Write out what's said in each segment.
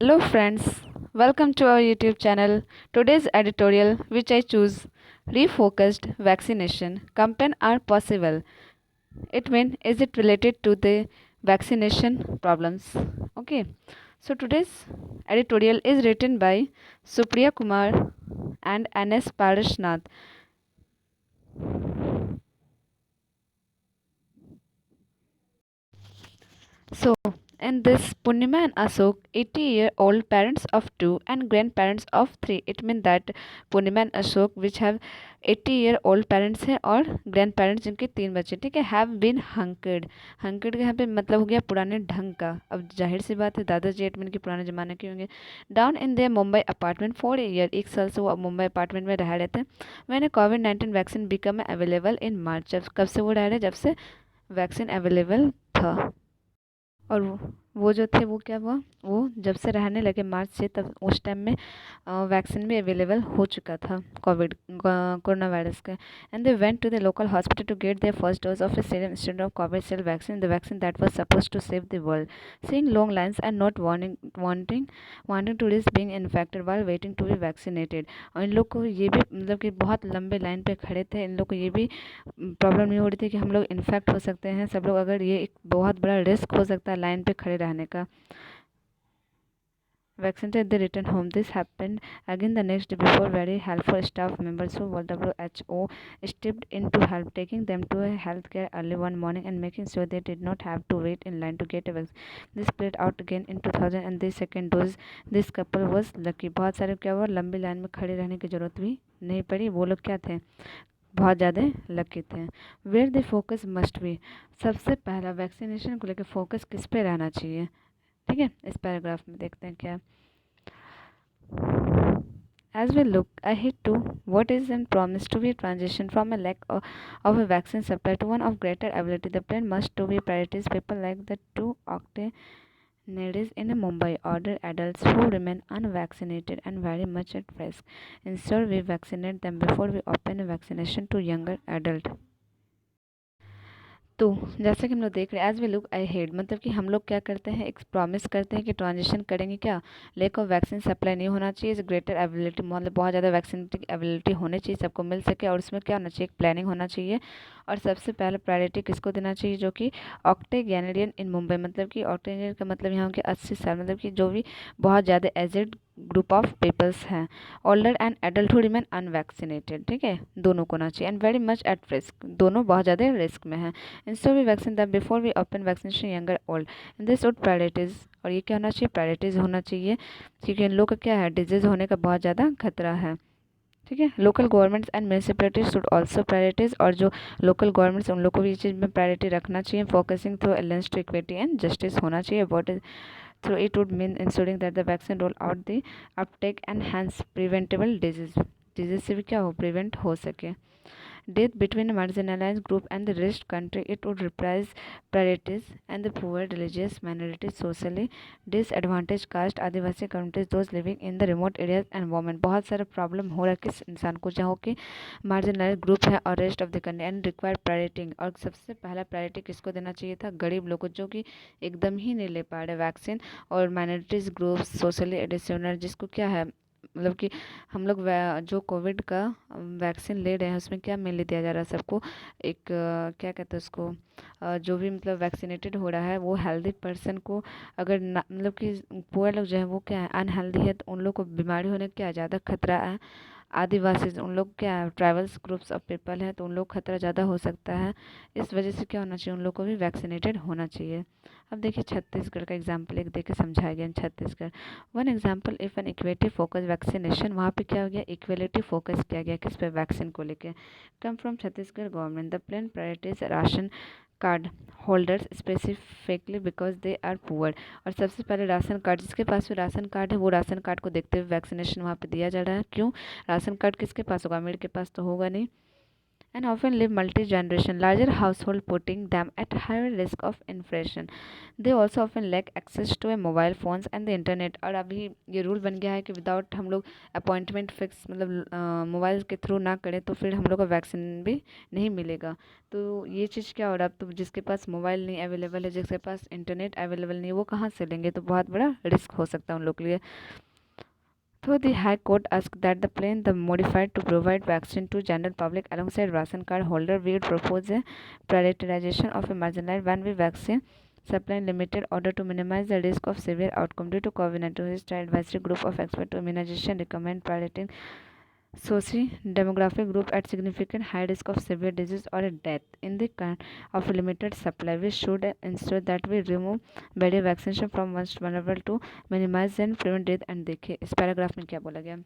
Hello friends, welcome to our YouTube channel. Today's editorial, which I choose, refocused vaccination campaign are possible. It means is it related to the vaccination problems? Okay, so today's editorial is written by Supriya Kumar and N.S. Parashnath. So, in this, Purnima and Ashok, 80-year-old parents of two and grandparents of three. It means that Purnima and Ashok, which have 80-year-old parents हैं और grandparents जिनके 3 बच्चे, ठीक है, have been hunkered. Hunkered का यहाँ पे मतलब हो गया पुराने ढंग का. अब जाहिर सी बात है दादाजी एटमन के पुराने ज़माने के होंगे. Down in their Mumbai apartment for a year, 1 साल से वो मुंबई अपार्टमेंट में रह रहे थे. मैंने कोविड-19 वैक्सीन बिकम अवेलेबल इन मार्च. कब से वो रह रहे, जब से वैक्सीन अवेलेबल था. और वो जो थे वो क्या हुआ, वो जब से रहने लगे मार्च से, तब उस टाइम में वैक्सीन भी अवेलेबल हो चुका था कोविड कोरोना वायरस का. And they went to the local hospital to get their first dose of a serum instead of Covishield vaccine, the vaccine that was suppose to save the world. Seeing long lines and not wanting to risk being infected while waiting to be vaccinated. और इन लोग को ये भी मतलब कि बहुत लंबे लाइन पे खड़े थे. इन लोग को ये भी प्रॉब्लम नहीं हो रही थी कि हम लोग इन्फेक्ट हो सकते हैं सब लोग, अगर ये एक बहुत बड़ा रिस्क हो सकता है लाइन पे खड़े रहने का. Vaccinated, they returned home. This happened again the next day before very helpful staff members of WHO stepped in to help, taking them to a healthcare early one morning and making sure they did not have to wait in line to get a vaccine. This played out again in 2000 and the second dose. This couple was lucky. बहुत सारे क्या हुआ, लंबी line में खड़े रहने की ज़रूरत भी नहीं पड़ी. वो लोग क्या थे, बहुत ज़्यादा लकी थे. Where the focus must be, सबसे पहला वैक्सीनेशन को लेकर फोकस किस पे रहना चाहिए. ठीक है, इस पैराग्राफ में देखते हैं क्या. As we look ahead to what is and promised to be a transition from a lack of a vaccine supply to one of greater ability, the plan must to be prioritize people like the two octogenarians in Mumbai, older adults who remain unvaccinated and very much at risk. Ensure we vaccinate them before we open a vaccination to younger adults. तो जैसे कि हम लोग देख रहे हैं, as we look ahead, मतलब कि हम लोग क्या करते हैं, एक प्रॉमिस करते हैं कि ट्रांजिशन करेंगे. क्या, लेक ऑफ वैक्सीन सप्लाई नहीं होना चाहिए, ग्रेटर अवेलेबिलिटी, मतलब बहुत ज़्यादा वैक्सीन की अवेलेबिलिटी होनी चाहिए, सबको मिल सके. और उसमें क्या होना चाहिए, एक प्लानिंग होना चाहिए. और सबसे पहले प्रायोरिटी किसको देना चाहिए, जो कि ऑक्टेजेनेरियन इन मुंबई, मतलब कि ऑक्टेजेनेरियन का मतलब यहाँ के 80 साल, मतलब कि जो भी बहुत ज़्यादा एजेड ग्रुप ऑफ पीपल्स हैं, older and adult who remain unvaccinated, ठीक है, दोनों को ना चाहिए. And very much at risk, दोनों बहुत ज़्यादा रिस्क में हैं. Instead we vaccine them before we open vaccination younger old, in this would priorities. और ये क्या होना चाहिए, प्रायोरिटीज होना चाहिए, क्योंकि इन लोग का क्या है, डिजीज़ होने का बहुत ज़्यादा खतरा है. ठीक है, local governments and municipalities should also priorities, और जो लोकल गवर्नमेंट्स उन लोग को भी इस चीज़ में प्रायोरिटी रखना चाहिए. Focusing through alliance to equity and justice होना चाहिए. What is through it would mean ensuring that the vaccine roll out the uptake and hence preventable disease से भी क्या हो, प्रिवेंट हो सके. Death between a marginalized group and the rest country, it would reprise priorities and the poor, religious minorities, socially disadvantaged caste, Adivasi communities, those living in the remote areas and women. बहुत सारा problem हो रहा है किस इंसान को, जहाँ कि मार्जिनलाइज ग्रुप है और rest of the country. And required priority, और सबसे पहला प्रायोरिटी किसको देना चाहिए था, गरीब लोगों को, जो कि एकदम ही नहीं ले पा रहे वैक्सीन. और माइनॉरिटीज़ ग्रुप, सोशली एडिशनल, जिसको क्या है, मतलब कि हम लोग जो कोविड का वैक्सीन ले रहे हैं उसमें क्या मेनली दिया जा रहा है सबको, एक क्या कहते हैं उसको, जो भी मतलब वैक्सीनेटेड हो रहा है वो हेल्दी पर्सन को, अगर मतलब कि पुअर लोग जो है वो क्या है अनहेल्दी है, तो उन लोग को बीमारी होने का क्या ज़्यादा खतरा है. आदिवासी उन लोग क्या है, ट्राइबल्स ग्रुप्स ऑफ पीपल है, तो उन लोग खतरा ज़्यादा हो सकता है. इस वजह से क्या होना चाहिए, उन लोग को भी वैक्सीनेटेड होना चाहिए. अब देखिए छत्तीसगढ़ का एग्जाम्पल एक देख के समझाया गया. Chhattisgarh, one example, if an equitable focus vaccination, वहाँ पे क्या हो गया, इक्वेलिटी फोकस किया गया किस पे, वैक्सीन को लेके. Come from Chhattisgarh government, the plan priorities ration card holders specifically because they are poor. और सबसे पहले राशन कार्ड, जिसके पास भी राशन कार्ड है वो राशन कार्ड को देखते हुए वैक्सीनेशन वहाँ पे दिया जा रहा है. क्यों, राशन कार्ड किसके पास होगा, अमीर के पास तो होगा नहीं. and often live multi-generation larger household, putting them at higher risk of infection. They also often lack access to a mobile phones and the internet। और अभी ये रूल बन गया है कि विदाउट हम लोग अपॉइंटमेंट फिक्स मतलब मोबाइल के थ्रू ना करें तो फिर हम लोग को वैक्सीन भी नहीं मिलेगा। तो ये चीज़ क्या हो रहा है, अब तो जिसके पास मोबाइल नहीं अवेलेबल है, जिसके पास इंटरनेट अवेलेबल नहीं है, वो कहाँ से लेंगे, तो बहुत बड़ा रिस्क हो सकता है उन लोग के लिए। So the High Court asked that the plan the modified to provide vaccine to general public alongside ration card holder. We would propose a prioritization of a marginalized one way vaccine supply in limited order to minimize the risk of severe outcome due to COVID-19. His advisory group of experts to immunization recommend prioritizing socio-demographic group at significant high risk of severe disease or death in the kind of limited supply. We should ensure that we remove barrier vaccination from most vulnerable to minimize and prevent death। And देखिए इस paragraph में क्या बोला गया।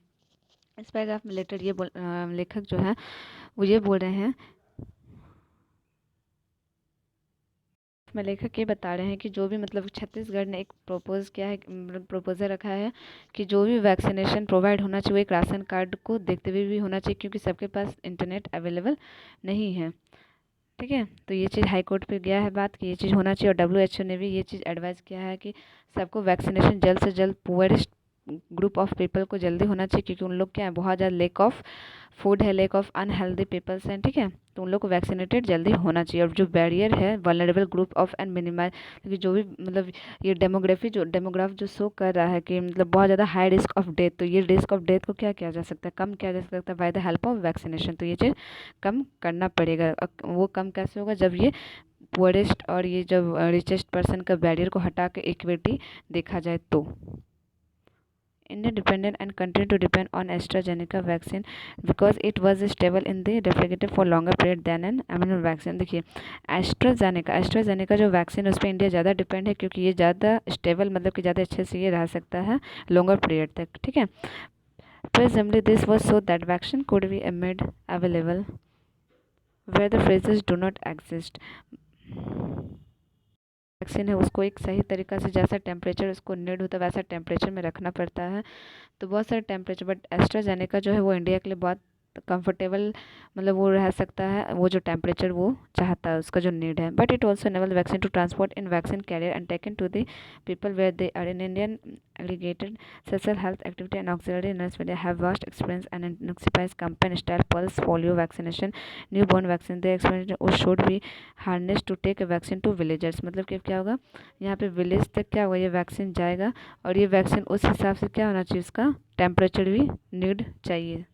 इस paragraph में लेखक जो है वो ये बोल रहे हैं, में लेखक ये बता रहे हैं कि जो भी मतलब छत्तीसगढ़ ने एक प्रपोज किया है, प्रपोजल रखा है कि जो भी वैक्सीनेशन प्रोवाइड होना चाहिए वो एक राशन कार्ड को देखते हुए भी होना चाहिए, क्योंकि सबके पास इंटरनेट अवेलेबल नहीं है। ठीक है, तो ये चीज़ हाई कोर्ट पे गया है बात कि ये चीज़ होना चाहिए। और WHO ने भी ये चीज़ एडवाइस किया है कि सबको वैक्सीनेशन जल्द से जल्द पुअरेस्ट ग्रुप ऑफ पीपल को जल्दी होना चाहिए, क्योंकि उन लोग क्या है बहुत ज़्यादा लेक ऑफ फूड है, लेक ऑफ अनहेल्दी पीपल्स हैं। ठीक है, तो उन लोग को वैक्सीनेटेड जल्दी होना चाहिए। और जो बैरियर है vulnerable group of and minimise, क्योंकि जो भी मतलब ये डेमोग्राफ जो शो कर रहा है कि मतलब बहुत ज़्यादा हाई रिस्क ऑफ डेथ, तो ये रिस्क ऑफ डेथ को क्या किया जा सकता है, कम किया जा सकता है by the help of vaccination. तो ये चीज़ कम करना पड़ेगा। वो कम कैसे होगा, जब ये पुअरेस्ट और ये जब रिचेस्ट पर्सन का बैरियर को हटा के इक्विटी देखा जाए तो। India depended and continued to depend on AstraZeneca vaccine because it was stable in the refrigerator for longer period than an amino vaccine। देखिए एस्ट्राजेनेका जो वैक्सीन है उस पर इंडिया ज़्यादा डिपेंड है, क्योंकि ये ज़्यादा स्टेबल मतलब कि ज़्यादा अच्छे से ये रह सकता है लॉन्गर पीरियड तक। ठीक है, presumably this was so that vaccine could be made available where the freezers do not exist। Vaccine है उसको एक सही तरीका से जैसा टेम्परेचर उसको नीड होता है वैसा टेम्परेचर में रखना पड़ता है, तो बहुत सारे टेम्परेचर। बट एस्ट्राजेनेका जो है वो इंडिया के लिए बहुत कंफर्टेबल मतलब वो रह सकता है, वो जो टेम्परेचर वो चाहता है उसका जो नीड है। But it also enable vaccine to transport in vaccine carrier and taken to the people where they are in Indian aggregated social health activity and auxiliary nurse media have vast experience and inexperienced campaign style pulse polio vaccination newborn vaccine। they experience or should be harnessed to take a vaccine to villagers। मतलब कि क्या होगा यहाँ पे village तक क्या होगा ये वैक्सीन जाएगा, और ये वैक्सीन उस हिसाब से क्या होना चाहिए उसका टेम्परेचर भी नीड चाहिए।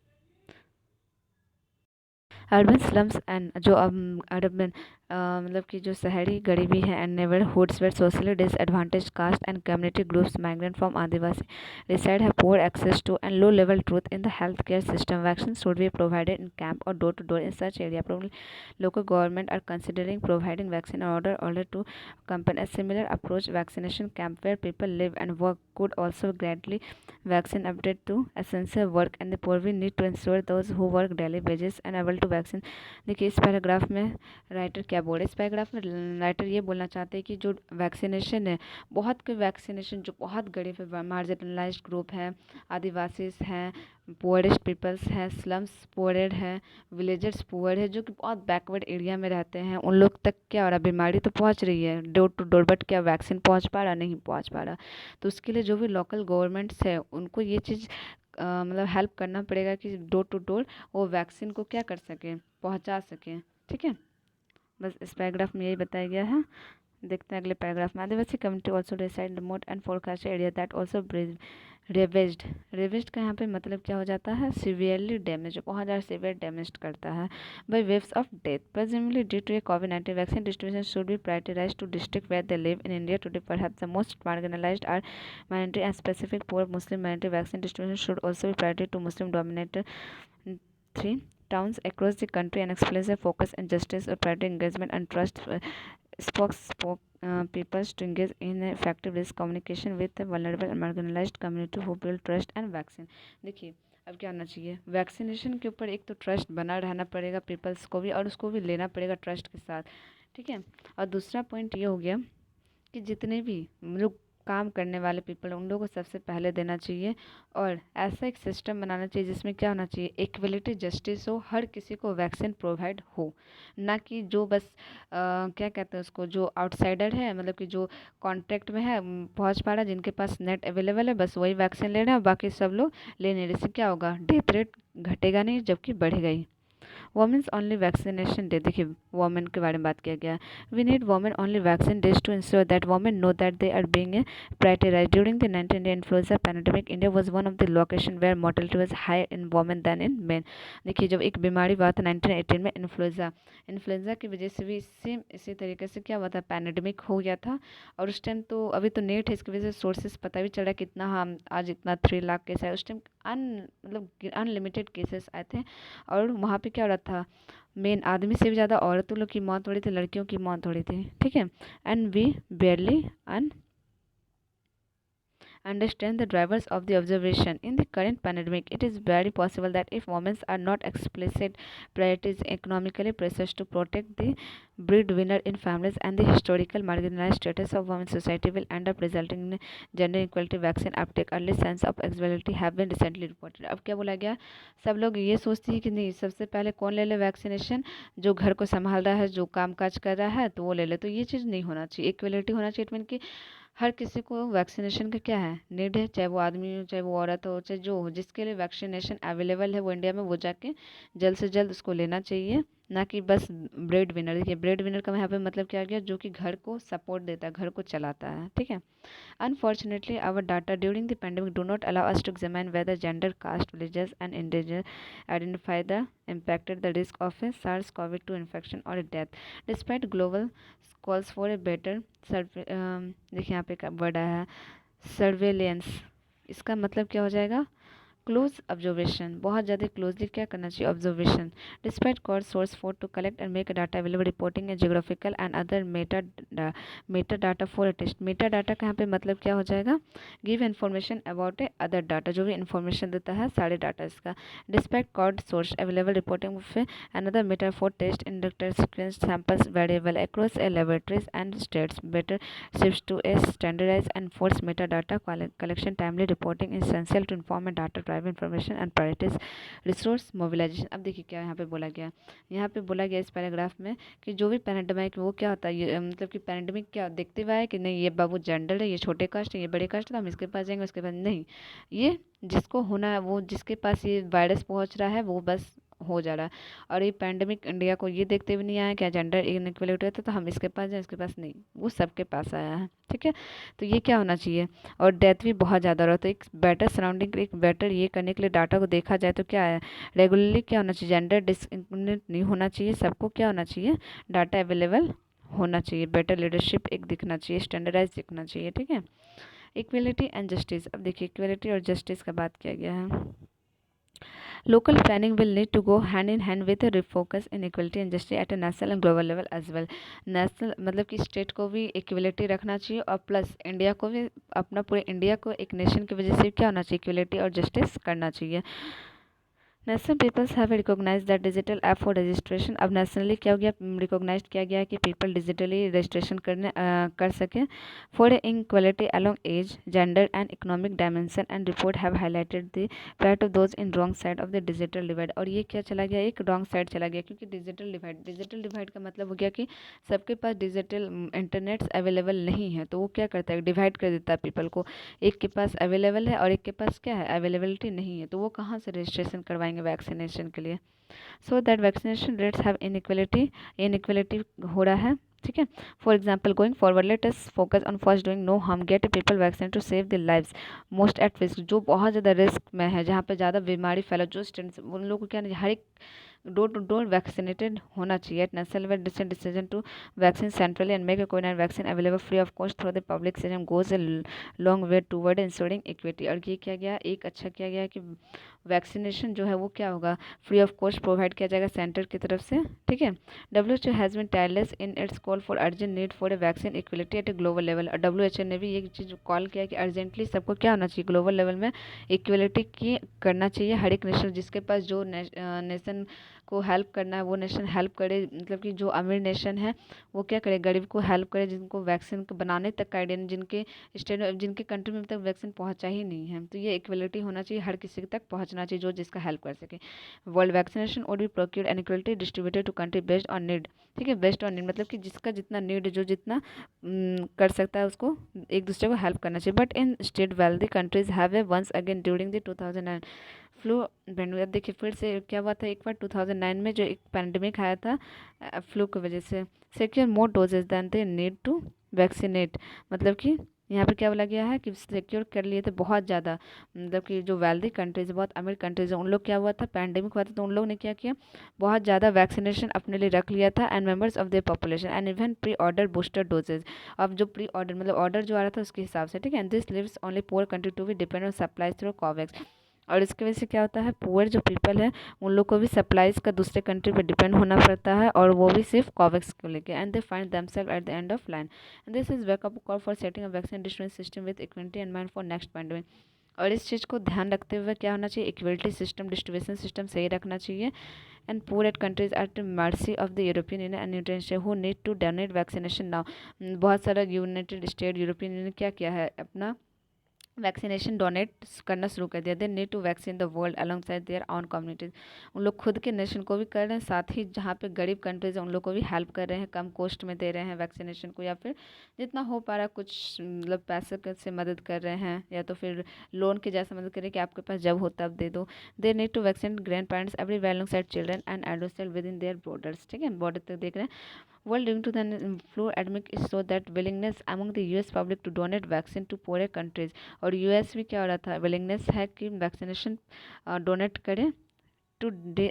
अर्बन स्लम्स एंड जो अर्बन मतलब कि जो शहरी गरीबी है and neighbourhoods where socially disadvantage caste and community groups migrant from Adivasi reside have poor access to and low level truth in the healthcare system। Vaccines should be provided in camp or door to door in such area। Probably local government are considering providing vaccine order to accompany a similar approach vaccination camp where people live and work could also gradually vaccine update to essential work and the poor। we need to ensure those who work daily wages and able to vaccine। देखिए इस paragraph में writer क्या बोल रहे हैं, इस paragraph में writer ये बोलना चाहते हैं कि जो वैक्सीनेशन है बहुत के वैक्सीनेशन जो बहुत गरीब है मार्जिनलाइज्ड ग्रुप है, आदिवासी हैं, पुअरेस्ट पीपल्स हैं, स्लम्स पुअरेड हैं, विलेजर्स पुअर है, जो कि बहुत बैकवर्ड एरिया में रहते हैं, उन लोग तक क्या हो रहा है बीमारी तो पहुंच रही है डोर टू डोर, बट क्या वैक्सीन पहुंच पा रहा, नहीं पहुंच पा रहा। तो उसके लिए जो भी लोकल गवर्नमेंट्स है उनको ये चीज़ मतलब हेल्प करना पड़ेगा कि डोर टू डोर वो वैक्सीन को क्या कर सकें, पहुंचा सकें। ठीक है, बस इस पैराग्राफ में यही बताया गया है। देखते हैं अगले पैराग्राफ में। Adivasi community also decide remote and forecast area that also ravaged. Ravaged का यहाँ पे मतलब क्या हो जाता है, सिवियरली डैमेज, बहुत ज़्यादा सिवियर डैमेज करता है by waves of death presently due to a कोविड-19। Vaccine distribution should be prioritised to district where they live in India today perhaps the most marginalised are minority and specific poor Muslim minority. Vaccine distribution should also be priority to Muslim dominated 3 towns across the country and explains their focus on justice or pride engagement and trust peoples to engage in effective risk communication with the vulnerable and marginalized community who build trust and vaccine। देखिए अब क्या होना चाहिए, vaccination के ऊपर एक तो trust बना रहना पड़ेगा पीपल्स को भी, और उसको भी लेना पड़ेगा ट्रस्ट के साथ। ठीक है, और दूसरा पॉइंट ये हो गया कि जितने भी लोग काम करने वाले पीपल उन लोगों को सबसे पहले देना चाहिए। और ऐसा एक सिस्टम बनाना चाहिए जिसमें क्या होना चाहिए, इक्वलिटी जस्टिस हो, हर किसी को वैक्सीन प्रोवाइड हो, ना कि जो बस क्या कहते हैं उसको, जो आउटसाइडर है, मतलब कि जो कॉन्ट्रैक्ट में है पहुंच पा रहा है, जिनके पास नेट अवेलेबल है, बस वही वैक्सीन ले रहे हैं, बाकी सब लोग ले नहीं रहे। इससे क्या होगा, डेथ रेट घटेगा नहीं जबकि बढ़ेगा ही। वोमेंस ओनली वैक्सीनेशन डे, देखिए वोमेन के बारे में बात किया गया है। We need women only vaccine days to ensure that women know that they are being prioritised during the 19 influenza pandemic. India was one of the location where mortality was higher in women than in men. देखिए जब एक बीमारी हुआ था 1918 में, influenza की वजह से भी सेम इसी तरीके से क्या हुआ था, पैंडेमिक हो गया था। और उस टाइम तो अभी तो नेट है, इसकी वजह से सोर्सेज पता भी चला कितना, हम आज इतना 3 लाख केस है, उस टाइम मतलब अनलिमिटेड केसेस आए थे। और वहाँ पे क्या हो रहा था, मेन आदमी से भी ज़्यादा औरतों लोग की मौत हो रही थी, लड़कियों की मौत हो रही थी, ठीक है। And we barely understand the drivers of the observation. In the current pandemic, it is very possible that if women are not explicit priorities economically pressures to protect the breadwinner in families, and the historical marginalized status of women society will end up resulting in gender equality vaccine uptake. Early signs of accessibility have been recently reported. अब क्या बोला गया, सब लोग ये सोचते हैं कि नहीं सबसे पहले कौन ले ले वैक्सीनेशन, जो घर को संभाल रहा है, जो काम काज कर रहा है तो वो ले ले। तो ये चीज़ नहीं होना चाहिए, इक्वलिटी होना चाहिए। इट मीन कि हर किसी को वैक्सीनेशन का क्या है, नीड है, चाहे वो आदमी हो, चाहे वो औरत हो, चाहे जो हो, जिसके लिए वैक्सीनेशन अवेलेबल है वो इंडिया में, वो जाके जल्द से जल्द उसको लेना चाहिए। ना कि बस ब्रेड विनर। देखिए ब्रेड विनर का यहाँ पे मतलब क्या आ गया, जो कि घर को सपोर्ट देता है, घर को चलाता है, ठीक है। Unfortunately, our data during the pandemic do not allow us to examine whether gender, caste, religious, and indigenous identify the impacted the risk of a SARS-CoV-2 infection or a death. Despite global calls for a better देखिए यहाँ पे एक word आया है surveillance, इसका मतलब क्या हो जाएगा, क्लोज ऑब्जर्वेशन, बहुत ज़्यादा क्लोजली क्या करना चाहिए, observation. Despite cord source for to collect and make data available reporting a geographical and other meta data for test. Meta data का यहाँ पे मतलब क्या हो जाएगा, give information about a other data, जो भी इन्फॉर्मेशन देता है सारे डाटा इसका। Despite cord source available reporting another meta for test inductor sequence samples variable across a laboratories and states better shifts to a standardized and forced metadata collection. Timely reporting is essential to inform a data drive information and prioritize resource mobilization. अब देखिए क्या यहाँ पे बोला गया, यहाँ पे बोला गया इस पैराग्राफ में कि जो भी पैराडाइमिक वो क्या होता है, ये मतलब कि पैराडाइमिक क्या देखते हुए है कि नहीं ये बाबू जनरल है, ये छोटे कास्ट है, ये बड़े कास्ट है, तो हम इसके पास जाएंगे, उसके पास नहीं। ये जिसको होना है, वो जिसके पास ये वायरस पहुँच रहा है वो बस हो जा रहा है। और ये पैंडेमिक इंडिया को ये देखते हुए नहीं आया क्या जेंडर इनइक्वलिटी होता है तो हम इसके पास जाए, इसके पास नहीं, वो सबके पास आया है, ठीक है। तो ये क्या होना चाहिए, और डेथ भी बहुत ज़्यादा हो रहा है। तो एक बेटर सराउंडिंग, एक बेटर ये करने के लिए डाटा को देखा जाए तो क्या है, रेगुलरली क्या होना चाहिए, जेंडर डिस्क्रिमिनेट नहीं होना चाहिए, सबको क्या होना चाहिए, डाटा अवेलेबल होना चाहिए, बेटर लीडरशिप एक दिखना चाहिए, स्टैंडर्डाइज दिखना चाहिए, ठीक है। इक्वलिटी एंड जस्टिस, अब देखिए इक्वलिटी और जस्टिस का बात किया गया है। Local planning will need to go hand in hand with a refocus in equality and justice at a national and global level as well. National मतलब कि स्टेट को भी इक्वलिटी रखना चाहिए और प्लस इंडिया को भी, अपना पूरे इंडिया को एक नेशन की वजह से क्या होना चाहिए, इक्वलिटी और जस्टिस करना चाहिए। National peoples have recognise that digital app for registration, अब नेशनली क्या हो गया, रिकॉग्नाइज किया गया है कि पीपल डिजिटली रजिस्ट्रेशन कर सकें for inequality along age, gender and economic dimension. And report have highlighted the plight of those in wrong side of the digital divide. और ये क्या चला गया, एक रॉन्ग साइड चला गया, क्योंकि डिजिटल डिवाइड का मतलब हो गया कि सबके पास डिजिटल इंटरनेट अवेलेबल नहीं है, तो वो क्या करता है, डिवाइड कर देता है पीपल को, एक के पास अवेलेबल है और एक के पास क्या है, अवेलेबिलिटी नहीं है, तो वो कहाँ से रजिस्ट्रेशन करवाएंगे वैक्सीनेशन के लिए। So that vaccination rates have inequality हो रहा है, ठीक है। For example going forward let us focus on first doing no harm get people vaccine to save the lives most at risk, जो बहुत ज़्यादा रिस्क में है, जहाँ पे ज़्यादा बीमारी फैला, जो स्टूडेंट्स उन लोगों को क्या नहीं, हर एक डोर टू डोर वैक्सीनेटेड होना चाहिए। At national level decision to vaccine centrally and make a COVID vaccine available free of cost through the public system goes a long way toward ensuring equity. और ये किया गया, एक अच्छा किया गया कि वैक्सीनेशन जो है वो क्या होगा, फ्री ऑफ कॉस्ट प्रोवाइड किया जाएगा सेंटर की तरफ से, ठीक है। WHO has been tireless in its call for urgent need for a vaccine equality at a global level. और WHO ने भी ये चीज़ कॉल किया कि अर्जेंटली सबको क्या होना चाहिए, ग्लोबल लेवल में इक्वलिटी की करना चाहिए, हर एक नेशन जिसके पास जो नेशन को हेल्प करना है वो नेशन हेल्प करे, मतलब कि जो अमीर नेशन है वो क्या करे, गरीब को हेल्प करे, जिनको वैक्सीन को बनाने तक का आइडिया नहीं, जिनके स्टेट जिनके कंट्री में अब तक वैक्सीन पहुंचा ही नहीं है। तो ये इक्वलिटी होना चाहिए, हर किसी तक पहुंचना चाहिए जो जिसका हेल्प कर सके। World vaccination would be procured and equality distributed to country based on need. ठीक है, बेस्ड ऑन नीड मतलब कि जिसका जितना नीड, जो जितना कर सकता है उसको एक दूसरे को हेल्प करना चाहिए। But in state wealthy countries have a once again during the 2009 flu pandemic, देखिए फिर से क्या हुआ था, एक बार 2009 में जो एक पैंडमिक आया था फ्लू की वजह से, secure more doses than they need to vaccinate, मतलब कि यहाँ पे क्या बोला गया है कि सिक्योर कर लिए थे बहुत ज़्यादा, मतलब कि जो वेल्दी कंट्रीज, बहुत अमीर कंट्रीज है, उन लोग क्या हुआ था, पैंडेमिक हुआ था तो उन लोग ने क्या किया, बहुत ज़्यादा वैक्सीनेशन अपने लिए रख लिया था and members of their population and even pre order booster doses. अब जो प्री ऑर्डर मतलब ऑर्डर जो आ रहा था उसके हिसाब से, ठीक है, and this lives only poor country to be depend on supplies through Covax. और इसकी वजह से क्या होता है, पुअर जो पीपल है उन लोग को भी सप्लाईज का दूसरे कंट्री पे डिपेंड होना पड़ता है, और वो भी सिर्फ कोवैक्स को लेके, and they find themselves at the end of line. And this is wake up call for setting a vaccine distribution system with equity and mind for next pandemic. और इस चीज़ को ध्यान रखते हुए क्या होना चाहिए, इक्विटी सिस्टम, डिस्ट्रीब्यूशन सिस्टम सही रखना चाहिए। And poor at countries at mercy of the European Union and United who need to donate vaccination now. बहुत सारा यूनाइटेड स्टेट, यूरोपियन यूनियन क्या किया है, अपना वैक्सीनेशन डोनेट करना शुरू कर दिया। They need to vaccine the world alongside their own communities. उन लोग खुद के नेशन को भी कर रहे हैं, साथ ही जहाँ पे गरीब कंट्रीज हैं उन लोग को भी हेल्प कर रहे हैं, कम कॉस्ट में दे रहे हैं वैक्सीनेशन को, या फिर जितना हो पा रहा है कुछ मतलब पैसे से मदद कर रहे हैं, या तो फिर लोन के जैसा मदद करें कि आपके पास जब हो तब दे दो। They need to vaccine grandparents every alongside children and adolescent within their borders. ठीक है, बॉर्डर तक देख रहे हैं। World linked to the flu epidemic is so that willingness among the US public to donate vaccine to poorer countries। और US भी क्या हो रहा था, विलिंगनेस है कि वैक्सीनेशन डोनेट करें to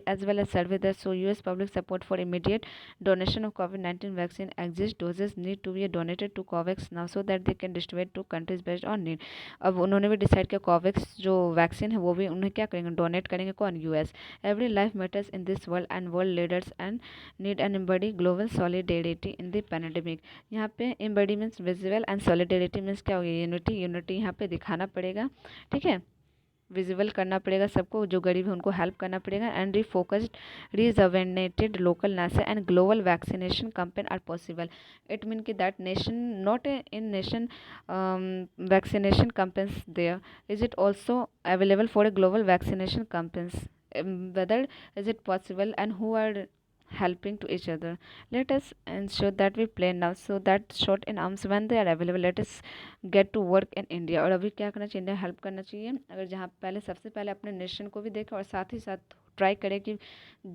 as well as survey that so US public support for immediate donation of COVID-19 vaccine exists। Doses need to be donated to COVAX now so that they can distribute to countries based on need। अब उन्होंने भी decide किया Covax जो vaccine है वो भी उन्हें क्या करेंगे, डोनेट करेंगे, कौन, US. Every life matters in this world and world leaders and need an embody global solidarity in the pandemic. यहाँ पे embody means visible and solidarity means क्या होगी, यूनिटी, यूनिटी यहाँ पे दिखाना पड़ेगा। ठीक है, विजिबल करना पड़ेगा सबको, जो गरीब है उनको हेल्प करना पड़ेगा। And refocused rejuvenated local NASA and global vaccination campaign are possible. It mean कि that nation not in nation vaccination campaigns there, is it also available for a global vaccination campaigns, whether is it possible and who are helping to each other। Let us ensure that we plan now so that shot in arms when they are available let us get to work in India। और अभी क्या करना चाहिए, India help करना चाहिए, अगर जहाँ पहले सबसे पहले अपने नेशन को भी देखें और साथ ही साथ ट्राई करें कि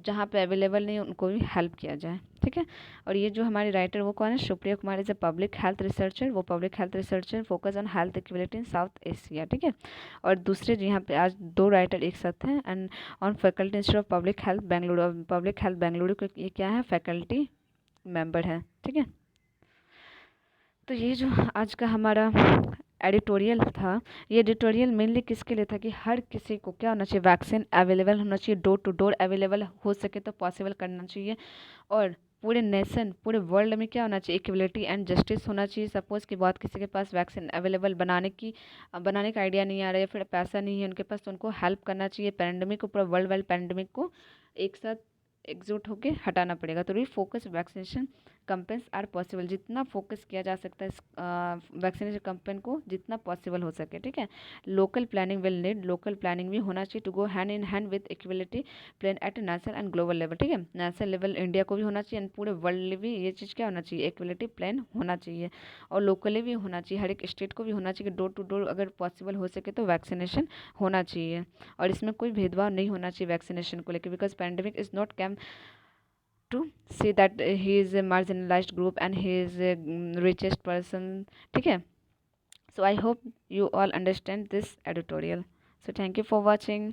जहाँ पे अवेलेबल नहीं है उनको भी हेल्प किया जाए। ठीक है, और ये जो हमारी राइटर वो कौन है, Supriya Kumar is a public health researcher, वो public health researcher focus on health equality in South Asia. ठीक है, और दूसरे जो यहाँ पे आज दो राइटर एक साथ हैं, and on faculty institute of public health Bengaluru, public health Bengaluru को ये क्या है, फैकल्टी मेंबर है। ठीक है, तो ये जो आज का हमारा एडिटोरियल था, ये एडिटोरियल मेनली किसके लिए था कि हर किसी को क्या होना चाहिए, वैक्सीन अवेलेबल होना चाहिए, डोर टू डोर अवेलेबल हो सके तो पॉसिबल करना चाहिए। और पूरे नेशन, पूरे वर्ल्ड में क्या होना चाहिए, इक्वलिटी एंड जस्टिस होना चाहिए। सपोज़ कि बहुत किसी के पास वैक्सीन अवेलेबल बनाने का आइडिया नहीं आ रहा है या फिर पैसा नहीं है उनके पास, तो उनको हेल्प करना चाहिए। पैंडमिक को, पूरा वर्ल्ड वाइड पैंडमिक को एक साथ एकजुट होकर हटाना पड़ेगा। तो focus vaccination campaigns are possible, जितना फोकस किया जा सकता है इस वैक्सीनेशन कैंपेन को जितना पॉसिबल हो सके। ठीक है, local planning will need, local planning भी होना चाहिए to go hand in hand with equality plan at national and global level. ठीक है, नेशनल लेवल इंडिया को भी होना चाहिए एंड पूरे वर्ल्ड भी ये चीज़ क्या होना चाहिए, इक्वलिटी प्लान होना चाहिए। और लोकली भी होना चाहिए, हर एक स्टेट को भी होना चाहिए कि डोर टू डोर अगर पॉसिबल हो सके तो वैक्सीनेशन होना चाहिए। और इसमें कोई भेदभाव नहीं होना चाहिए वैक्सीनेशन को लेकर, because pandemic is not came to see that he is a marginalized group and he is a richest person। ठीक है, so I hope you all understand this editorial, so thank you for watching।